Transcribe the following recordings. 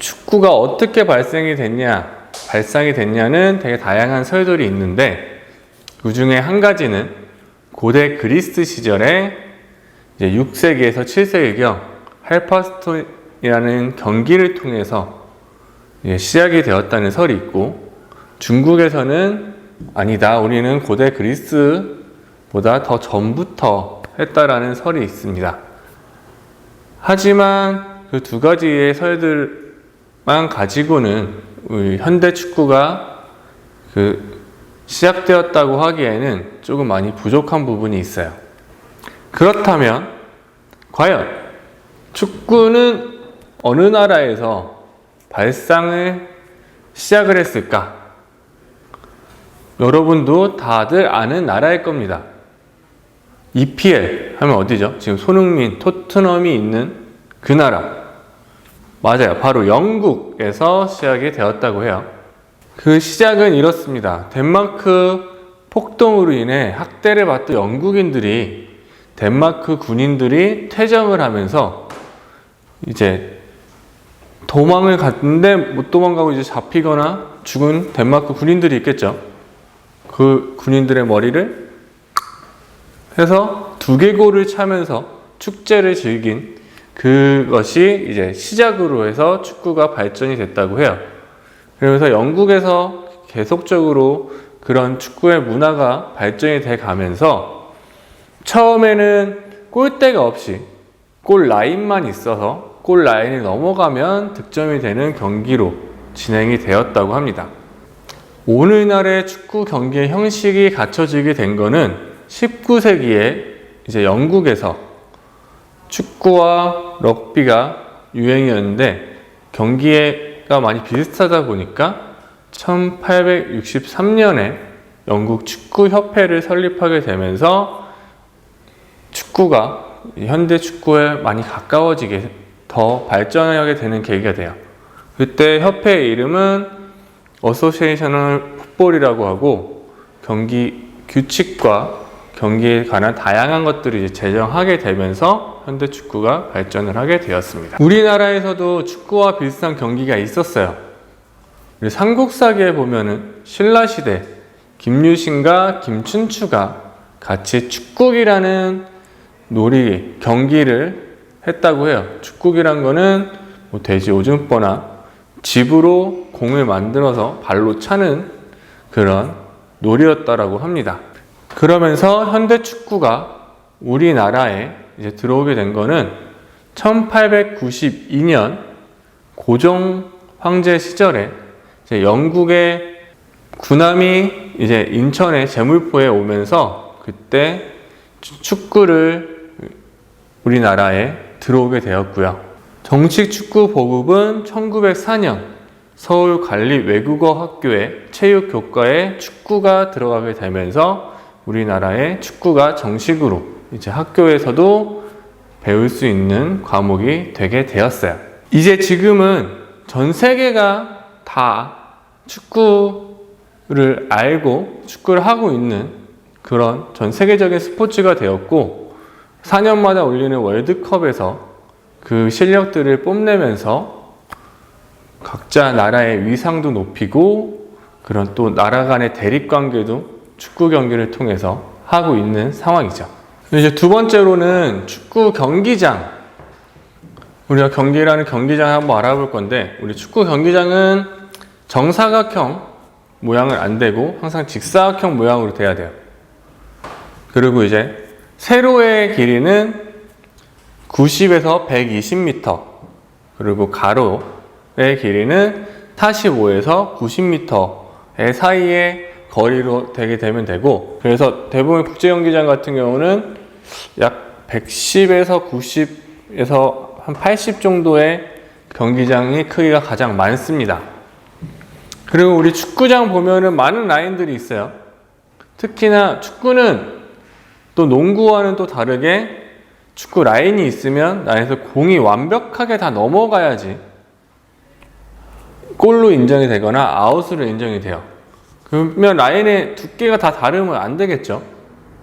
축구가 어떻게 발상이 됐냐는 되게 다양한 설들이 있는데, 그 중에 한 가지는 고대 그리스 시절에 이제 6세기에서 7세기경 할파스톤이라는 경기를 통해서 시작이 되었다는 설이 있고, 중국에서는 아니다, 우리는 고대 그리스보다 더 전부터 했다라는 설이 있습니다. 하지만 그 두 가지의 설들만 가지고는 우리 현대 축구가 시작되었다고 하기에는 조금 많이 부족한 부분이 있어요. 그렇다면 과연 축구는 어느 나라에서 발상을 시작을 했을까? 여러분도 다들 아는 나라일 겁니다. EPL 하면 어디죠? 지금 손흥민, 토트넘이 있는 그 나라. 맞아요. 바로 영국에서 시작이 되었다고 해요. 그 시작은 이렇습니다. 덴마크 폭동으로 인해 학대를 받던 영국인들이 덴마크 군인들이 퇴정을 하면서 이제 도망을 갔는데 못 도망가고 이제 잡히거나 죽은 덴마크 군인들이 있겠죠. 그 군인들의 머리를 해서 두개골을 차면서 축제를 즐긴 그것이 이제 시작으로 해서 축구가 발전이 됐다고 해요. 그러면서 영국에서 계속적으로 그런 축구의 문화가 발전이 돼 가면서 처음에는 골대가 없이 골 라인만 있어서 골 라인을 넘어가면 득점이 되는 경기로 진행이 되었다고 합니다. 오늘날의 축구 경기의 형식이 갖춰지게 된 거는 19세기에 이제 영국에서 축구와 럭비가 유행이었는데 경기가 많이 비슷하다 보니까 1863년에 영국 축구협회를 설립하게 되면서 축구가 현대 축구에 많이 가까워지게 더 발전하게 되는 계기가 돼요. 그때 협회의 이름은 어소시에이셔널 풋볼이라고 하고 경기 규칙과 경기에 관한 다양한 것들을 이제 제정하게 되면서 현대 축구가 발전을 하게 되었습니다. 우리나라에서도 축구와 비슷한 경기가 있었어요. 우리 삼국사기에 보면은 신라시대 김유신과 김춘추가 같이 축국이라는 경기를 했다고 해요. 축국이란 거는 뭐 돼지 오줌보나 집으로 공을 만들어서 발로 차는 그런 놀이였다라고 합니다. 그러면서 현대 축구가 우리나라에 이제 들어오게 된 거는 1892년 고종 황제 시절에 이제 영국의 군함이 이제 인천의 제물포에 오면서 그때 축구를 우리나라에 들어오게 되었고요. 정식 축구 보급은 1904년 서울관립외국어학교의 체육교과에 축구가 들어가게 되면서 우리나라의 축구가 정식으로 이제 학교에서도 배울 수 있는 과목이 되게 되었어요. 이제 지금은 전 세계가 다 축구를 알고 축구를 하고 있는 그런 전 세계적인 스포츠가 되었고 4년마다 올리는 월드컵에서 그 실력들을 뽐내면서 각자 나라의 위상도 높이고 그런 또 나라 간의 대립관계도 축구 경기를 통해서 하고 있는 상황이죠. 이제 두 번째로는 축구 경기장. 우리가 경기라는 경기장을 한번 알아볼 건데, 우리 축구 경기장은 정사각형 모양을 안 되고 항상 직사각형 모양으로 돼야 돼요. 그리고 이제 세로의 길이는 90에서 120m, 그리고 가로의 길이는 45에서 90m의 사이에 거리로 되게 되면 되고, 그래서 대부분 국제경기장 같은 경우는 약 110에서 90에서 한 80 정도의 경기장이 크기가 가장 많습니다. 그리고 우리 축구장 보면은 많은 라인들이 있어요. 특히나 축구는 또 농구와는 또 다르게 축구 라인이 있으면 라인에서 공이 완벽하게 다 넘어가야지 골로 인정이 되거나 아웃으로 인정이 돼요. 그러면 라인의 두께가 다 다르면 안 되겠죠.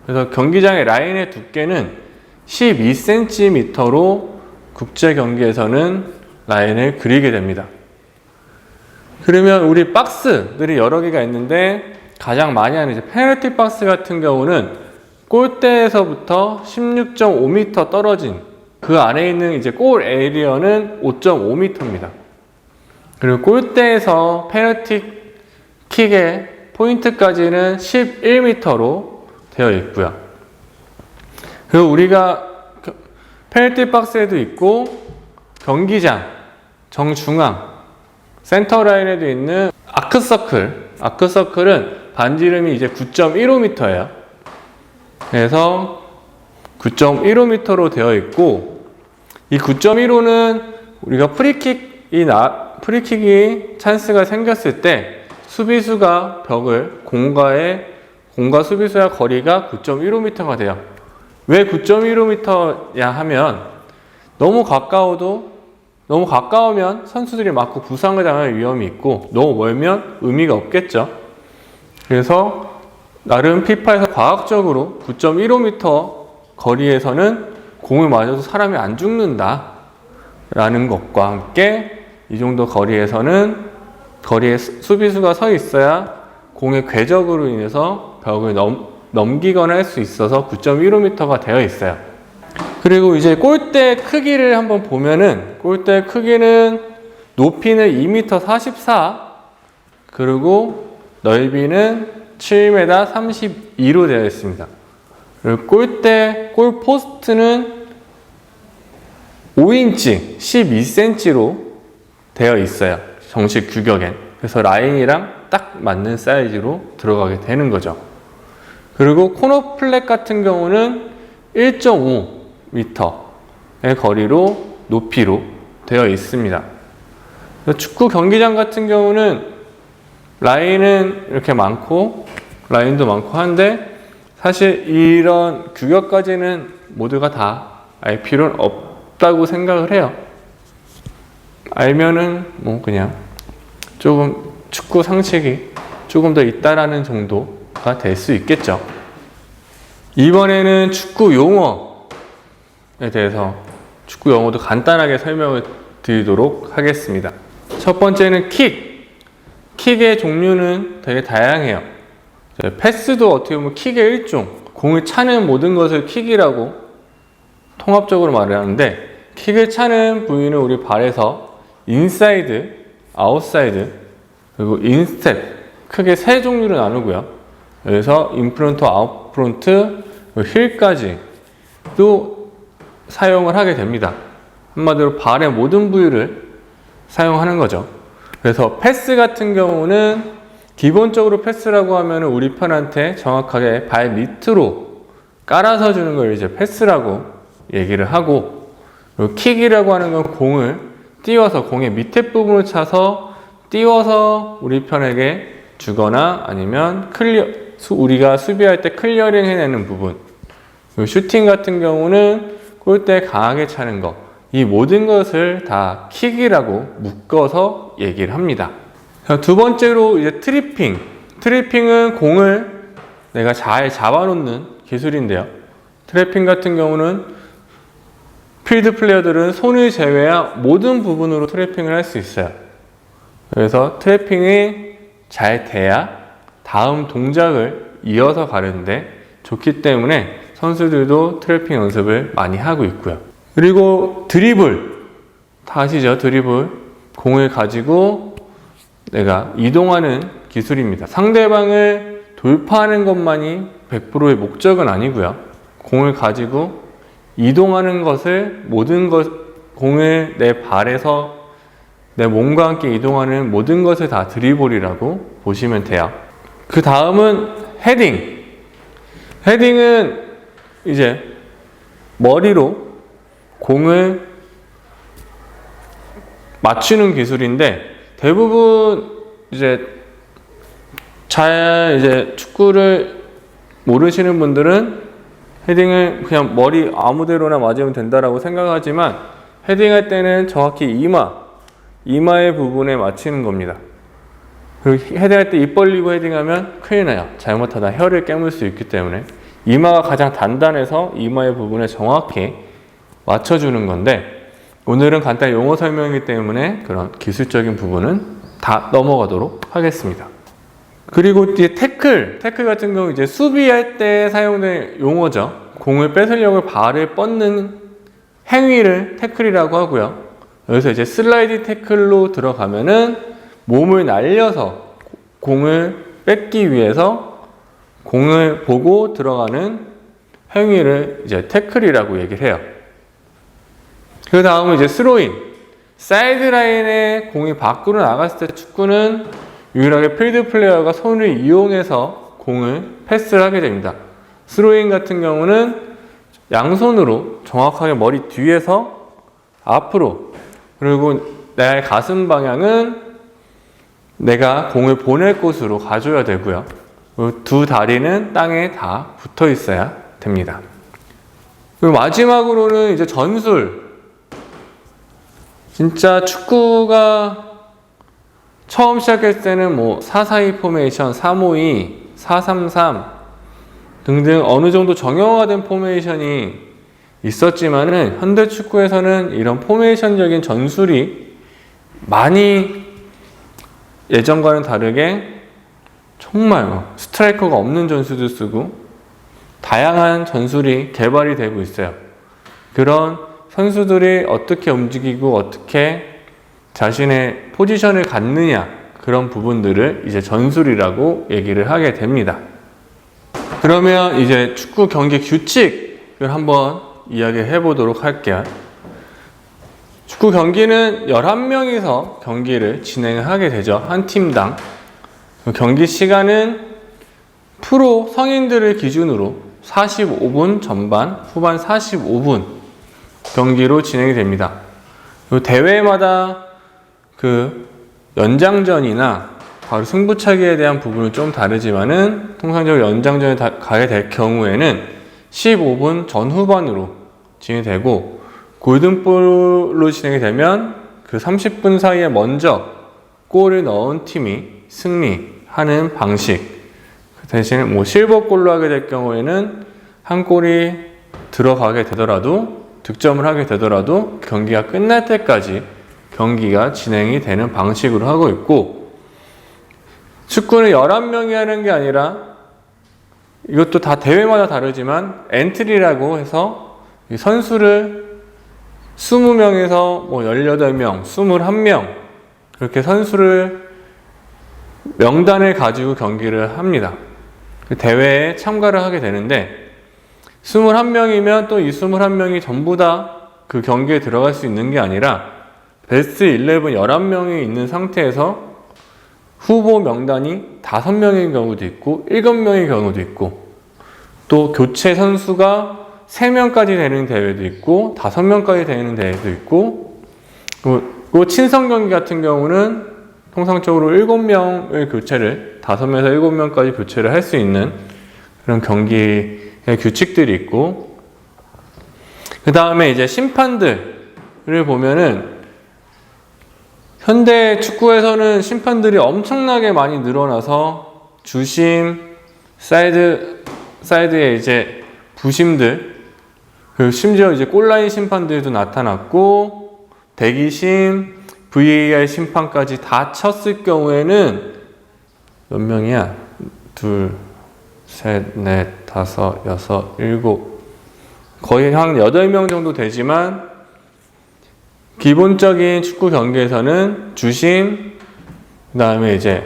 그래서 경기장의 라인의 두께는 12cm로 국제 경기에서는 라인을 그리게 됩니다. 그러면 우리 박스들이 여러 개가 있는데 가장 많이 하는 이제 페널티 박스 같은 경우는 골대에서부터 16.5m 떨어진 그 안에 있는 이제 골 에리어는 5.5m입니다. 그리고 골대에서 페널티 킥의 포인트까지는 11m로 되어 있고요. 그리고 우리가 페널티 박스에도 있고 경기장 정중앙 센터 라인에도 있는 아크서클은 반지 이름이 이제 9.15m예요. 그래서 9.15m로 되어 있고 이 9.15는 우리가 프리킥이 찬스가 생겼을 때 수비수가 벽을 공과 수비수의 거리가 9.15m가 돼요. 왜 9.15m야 하면 너무 가까우면 선수들이 맞고 부상을 당할 위험이 있고 너무 멀면 의미가 없겠죠. 그래서 나름 피파에서 과학적으로 9.15m 거리에서는 공을 맞아도 사람이 안 죽는다 라는 것과 함께 이 정도 거리에서는 거리에 수비수가 서 있어야 공의 궤적으로 인해서 벽을 넘기거나 할 수 있어서 9.15m가 되어 있어요. 그리고 이제 골대 크기를 한번 보면은 골대 크기는 높이는 2m 44 그리고 넓이는 7m 32로 되어 있습니다. 그리고 골 포스트는 5인치 12cm로 되어 있어요. 정식 규격엔. 그래서 라인이랑 딱 맞는 사이즈로 들어가게 되는 거죠. 그리고 코너 플랫 같은 경우는 1.5m의 거리로 높이로 되어 있습니다. 축구 경기장 같은 경우는 라인은 이렇게 라인도 많고 한데 사실 이런 규격까지는 모두가 다 알 필요는 없다고 생각을 해요. 알면은 뭐 그냥 조금 축구 상식이 조금 더 있다라는 정도가 될 수 있겠죠. 이번에는 축구 용어에 대해서 축구 용어도 간단하게 설명을 드리도록 하겠습니다. 첫 번째는 킥의 종류는 되게 다양해요. 패스도 어떻게 보면 킥의 일종, 공을 차는 모든 것을 킥이라고 통합적으로 말을 하는데 킥을 차는 부위는 우리 발에서 인사이드, 아웃사이드, 그리고 인스텝 크게 세 종류로 나누고요. 그래서 인프론트, 아웃프론트, 힐까지도 사용을 하게 됩니다. 한마디로 발의 모든 부위를 사용하는 거죠. 그래서 패스 같은 경우는 기본적으로 패스라고 하면 우리 편한테 정확하게 발 밑으로 깔아서 주는 걸 이제 패스라고 얘기를 하고, 그리고 킥이라고 하는 건 공을 띄워서 공의 밑에 부분을 차서 띄워서 우리 편에게 주거나 아니면 우리가 수비할 때 클리어링 해내는 부분. 그리고 슈팅 같은 경우는 골대에 강하게 차는 거. 이 모든 것을 다 킥이라고 묶어서 얘기를 합니다. 두 번째로 이제 트리핑. 트리핑은 공을 내가 잘 잡아놓는 기술인데요. 트래핑 같은 경우는 필드 플레이어들은 손을 제외한 모든 부분으로 트래핑을 할 수 있어요. 그래서 트래핑이 잘 돼야 다음 동작을 이어서 가는데 좋기 때문에 선수들도 트래핑 연습을 많이 하고 있고요. 그리고 드리블, 다 아시죠? 드리블. 공을 가지고 내가 이동하는 기술입니다. 상대방을 돌파하는 것만이 100%의 목적은 아니고요. 공을 가지고 이동하는 것을 공을 내 발에서 내 몸과 함께 이동하는 모든 것을 다 드리블이라고 보시면 돼요. 그 다음은 헤딩. 헤딩은 이제 머리로 공을 맞추는 기술인데 대부분 이제 축구를 모르시는 분들은 헤딩을 그냥 머리 아무데로나 맞으면 된다라고 생각하지만 헤딩할 때는 정확히 이마의 부분에 맞추는 겁니다. 그리고 헤딩할 때 입 벌리고 헤딩하면 큰일 나요. 잘못하다 혀를 깨물 수 있기 때문에 이마가 가장 단단해서 이마의 부분에 정확히 맞춰주는 건데 오늘은 간단히 용어 설명이기 때문에 그런 기술적인 부분은 다 넘어가도록 하겠습니다. 그리고 이제 태클 같은 경우 이제 수비할 때 사용된 용어죠. 공을 뺏으려고 발을 뻗는 행위를 태클이라고 하고요. 여기서 이제 슬라이딩 태클로 들어가면은 몸을 날려서 공을 뺏기 위해서 공을 보고 들어가는 행위를 이제 태클이라고 얘기를 해요. 그 다음은 이제 스로인. 사이드라인에 공이 밖으로 나갔을 때 축구는 유일하게 필드 플레이어가 손을 이용해서 공을 패스를 하게 됩니다. 스로인 같은 경우는 양손으로 정확하게 머리 뒤에서 앞으로, 그리고 내 가슴 방향은 내가 공을 보낼 곳으로 가줘야 되고요. 두 다리는 땅에 다 붙어 있어야 됩니다. 그리고 마지막으로는 이제 전술. 진짜 축구가 처음 시작했을 때는 뭐 4-4-2 포메이션, 3-5-2, 4-3-3 등등 어느 정도 정형화된 포메이션이 있었지만은 현대 축구에서는 이런 포메이션적인 전술이 많이 예전과는 다르게 정말 스트라이커가 없는 전술도 쓰고 다양한 전술이 개발이 되고 있어요. 그런 선수들이 어떻게 움직이고 어떻게 자신의 포지션을 갖느냐, 그런 부분들을 이제 전술이라고 얘기를 하게 됩니다. 그러면 이제 축구 경기 규칙을 한번 이야기해 보도록 할게요. 축구 경기는 11명이서 경기를 진행하게 되죠. 한 팀당. 경기 시간은 프로 성인들을 기준으로 45분 전반, 후반 45분 경기로 진행이 됩니다. 대회마다 그 연장전이나 바로 승부차기에 대한 부분은 좀 다르지만은 통상적으로 연장전에 가게 될 경우에는 15분 전후반으로 진행이 되고, 골든볼로 진행이 되면 그 30분 사이에 먼저 골을 넣은 팀이 승리하는 방식. 그 대신에 뭐 실버골로 하게 될 경우에는 한 골이 들어가게 되더라도, 득점을 하게 되더라도 경기가 끝날 때까지 경기가 진행이 되는 방식으로 하고 있고, 축구는 11명이 하는 게 아니라 이것도 다 대회마다 다르지만 엔트리라고 해서 선수를 20명에서 뭐 18명, 21명 그렇게 선수를 명단을 가지고 경기를 합니다. 그 대회에 참가를 하게 되는데 21명이면 또 이 21명이 전부 다 그 경기에 들어갈 수 있는 게 아니라 베스트 11 11명이 있는 상태에서 후보 명단이 5명인 경우도 있고 7명인 경우도 있고, 또 교체 선수가 3명까지 되는 대회도 있고 5명까지 되는 대회도 있고, 그 친선 경기 같은 경우는 통상적으로 7명의 교체를 5명에서 7명까지 교체를 할 수 있는 그런 경기의 규칙들이 있고, 그 다음에 이제 심판들을 보면은 현대 축구에서는 심판들이 엄청나게 많이 늘어나서 주심, 사이드에 이제 부심들, 그리고 심지어 이제 골라인 심판들도 나타났고, 대기심, VAR 심판까지 다 쳤을 경우에는 몇 명이야? 2, 3, 4, 5, 6, 7, 거의 한 8명 정도 되지만, 기본적인 축구 경기에서는 주심, 그 다음에 이제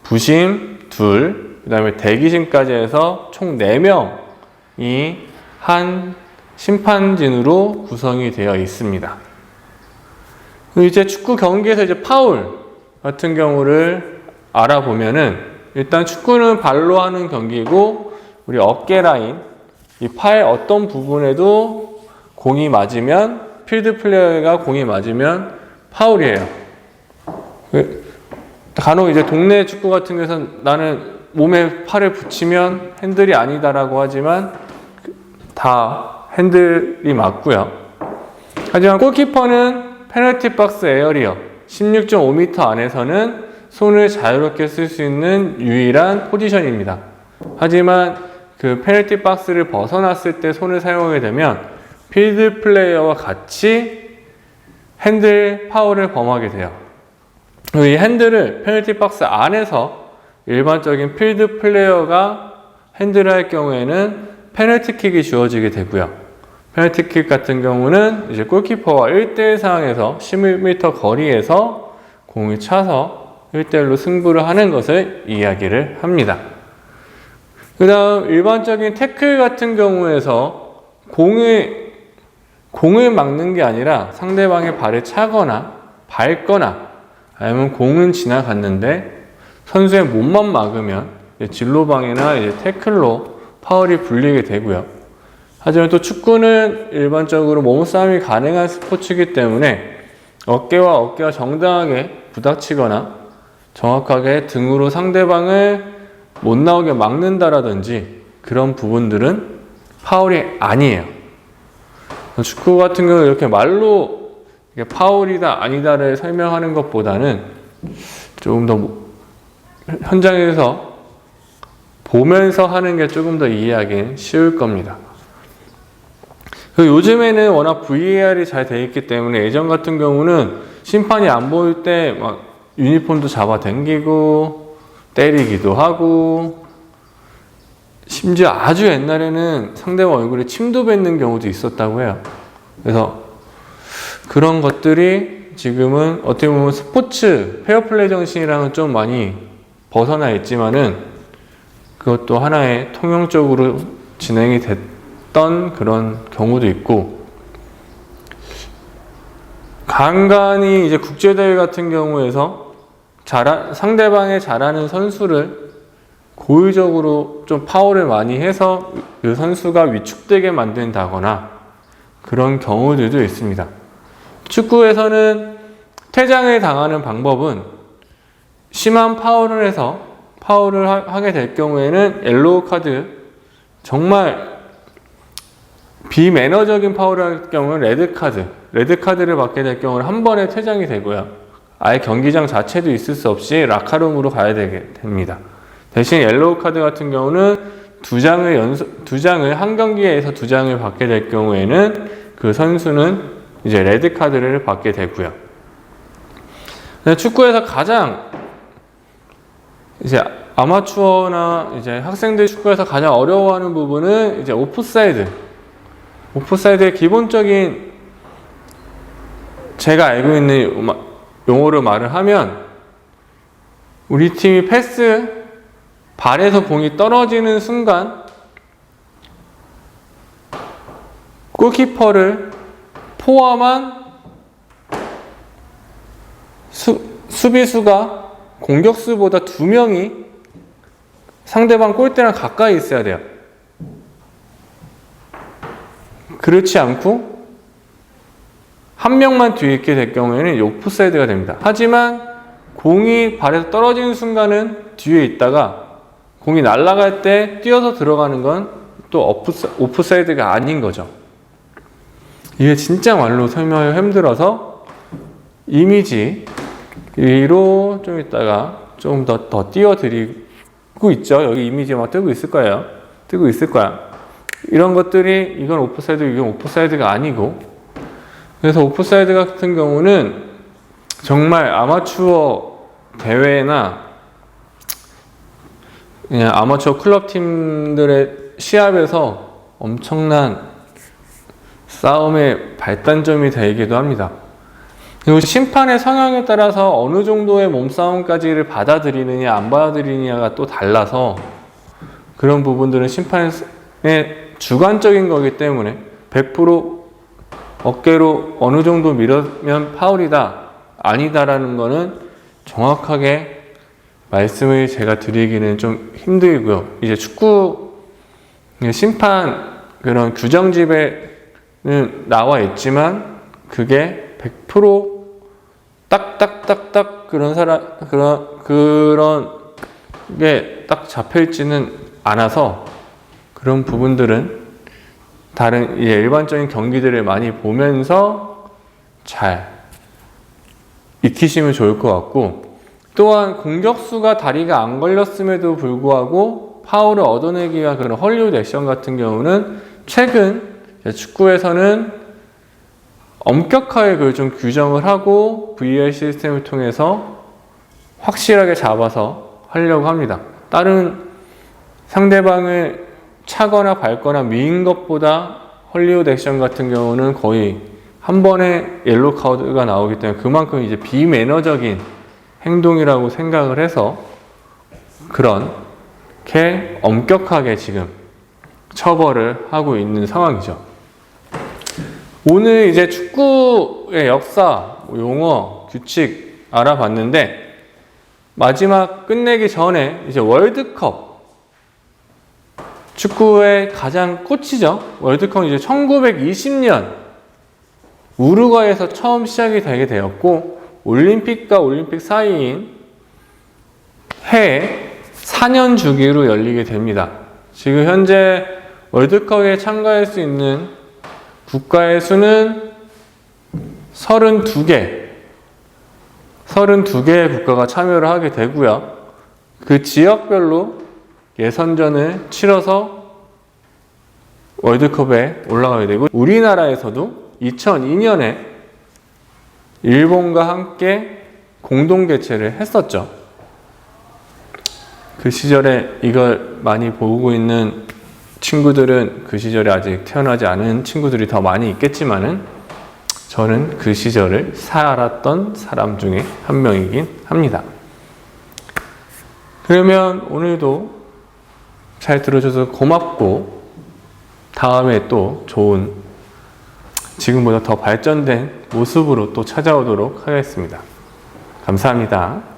부심 2, 그 다음에 대기심까지 해서 총 4명이 한 심판진으로 구성이 되어 있습니다. 이제 축구 경기에서 이제 파울 같은 경우를 알아보면은, 일단 축구는 발로 하는 경기고, 우리 어깨 라인, 이 팔 어떤 부분에도 공이 맞으면, 필드 플레이어가 공이 맞으면 파울이에요. 간혹 이제 동네 축구 같은 경우에는 나는 몸에 팔을 붙이면 핸들이 아니다라고 하지만 다 핸들이 맞고요. 하지만 골키퍼는 페널티 박스 에어리어 16.5m 안에서는 손을 자유롭게 쓸 수 있는 유일한 포지션입니다. 하지만 그 페널티 박스를 벗어났을 때 손을 사용하게 되면 필드 플레이어와 같이 핸들 파울을 범하게 돼요. 이 핸들을 페널티 박스 안에서 일반적인 필드 플레이어가 핸들을 할 경우에는 페널티킥이 주어지게 되고요. 페널티킥 같은 경우는 이제 골키퍼와 1대1 상황에서 11m 거리에서 공을 차서 1대1로 승부를 하는 것을 이야기를 합니다. 그 다음 일반적인 태클 같은 경우에서 공을 막는 게 아니라 상대방의 발을 차거나 밟거나 아니면 공은 지나갔는데 선수의 몸만 막으면 진로방해나 이제 태클로 파울이 불리게 되고요. 하지만 또 축구는 일반적으로 몸싸움이 가능한 스포츠이기 때문에 어깨와 어깨가 정당하게 부닥치거나 정확하게 등으로 상대방을 못 나오게 막는다라든지 그런 부분들은 파울이 아니에요. 축구 같은 경우는 이렇게 말로 파울이다 아니다를 설명하는 것보다는 조금 더 현장에서 보면서 하는 게 조금 더 이해하기는 쉬울 겁니다. 요즘에는 워낙 VAR이 잘 되어 있기 때문에 예전 같은 경우는 심판이 안 보일 때 막 유니폼도 잡아 당기고 때리기도 하고 심지어 아주 옛날에는 상대방 얼굴에 침도 뱉는 경우도 있었다고 해요. 그래서 그런 것들이 지금은 어떻게 보면 스포츠 페어플레이 정신이랑은 좀 많이 벗어나 있지만은 그것도 하나의 통용적으로 진행이 됐던 그런 경우도 있고, 간간히 이제 국제대회 같은 경우에서 상대방의 잘하는 선수를 고의적으로 좀 파울을 많이 해서 그 선수가 위축되게 만든다거나 그런 경우들도 있습니다. 축구에서는 퇴장을 당하는 방법은 심한 파울을 해서 파울을 하게 될 경우에는 옐로우 카드, 정말 비매너적인 파울을 할 경우는 레드카드를 받게 될 경우는 한 번에 퇴장이 되고요. 아예 경기장 자체도 있을 수 없이 라카룸으로 가야 되게 됩니다. 대신 옐로우 카드 같은 경우는 두 장을 한 경기에서 2장을 받게 될 경우에는 그 선수는 이제 레드 카드를 받게 되고요. 축구에서 가장 이제 아마추어나 이제 학생들 축구에서 가장 어려워하는 부분은 이제 오프사이드. 오프사이드의 기본적인 제가 알고 있는 용어로 말을 하면 우리 팀이 패스 발에서 공이 떨어지는 순간 골키퍼를 포함한 수비수가 공격수보다 2명이 상대방 골대랑 가까이 있어야 돼요. 그렇지 않고 한 명만 뒤에 있게 될 경우에는 오프사이드가 됩니다. 하지만 공이 발에서 떨어지는 순간은 뒤에 있다가 공이 날아갈 때 뛰어서 들어가는 건 또 오프사이드가 아닌 거죠. 이게 진짜 말로 설명하기 힘들어서 이미지로 좀 이따가 좀 더 띄워드리고 있죠. 여기 이미지 막 뜨고 있을 거예요. 이런 것들이 이건 오프사이드, 이건 오프사이드가 아니고, 그래서 오프사이드 같은 경우는 정말 아마추어 대회나 그냥 아마추어 클럽 팀들의 시합에서 엄청난 싸움의 발단점이 되기도 합니다. 그리고 심판의 성향에 따라서 어느 정도의 몸싸움까지를 받아들이느냐 안 받아들이느냐가 또 달라서 그런 부분들은 심판의 주관적인 거기 때문에 100% 어깨로 어느 정도 밀으면 파울이다 아니다라는 거는 정확하게 말씀을 제가 드리기는 좀 힘들고요. 이제 축구 심판 그런 규정집에는 나와 있지만 그게 100% 딱딱딱딱 그런 게 딱 잡혀 있지는 않아서 그런 부분들은 다른 일반적인 경기들을 많이 보면서 잘 익히시면 좋을 것 같고, 또한 공격수가 다리가 안 걸렸음에도 불구하고 파울을 얻어내기 위한 그런 헐리우드 액션 같은 경우는 최근 축구에서는 엄격하게 그걸 좀 규정을 하고 VAR 시스템을 통해서 확실하게 잡아서 하려고 합니다. 다른 상대방을 차거나 밟거나 미인 것보다 헐리우드 액션 같은 경우는 거의 한 번에 옐로우 카드가 나오기 때문에 그만큼 이제 비매너적인 행동이라고 생각을 해서 그렇게 엄격하게 지금 처벌을 하고 있는 상황이죠. 오늘 이제 축구의 역사, 용어, 규칙 알아봤는데 마지막 끝내기 전에 이제 월드컵 축구의 가장 꽃이죠. 월드컵은 이제 1920년 우루과이에서 처음 시작이 되게 되었고 올림픽과 올림픽 사이인 해에 4년 주기로 열리게 됩니다. 지금 현재 월드컵에 참가할 수 있는 국가의 수는 32개의 국가가 참여를 하게 되고요. 그 지역별로 예선전을 치러서 월드컵에 올라가게 되고 우리나라에서도 2002년에 일본과 함께 공동 개최를 했었죠. 그 시절에 이걸 많이 보고 있는 친구들은 그 시절에 아직 태어나지 않은 친구들이 더 많이 있겠지만은 저는 그 시절을 살았던 사람 중에 한 명이긴 합니다. 그러면 오늘도 잘 들어줘서 고맙고 다음에 또 좋은 지금보다 더 발전된 모습으로 또 찾아오도록 하겠습니다. 감사합니다.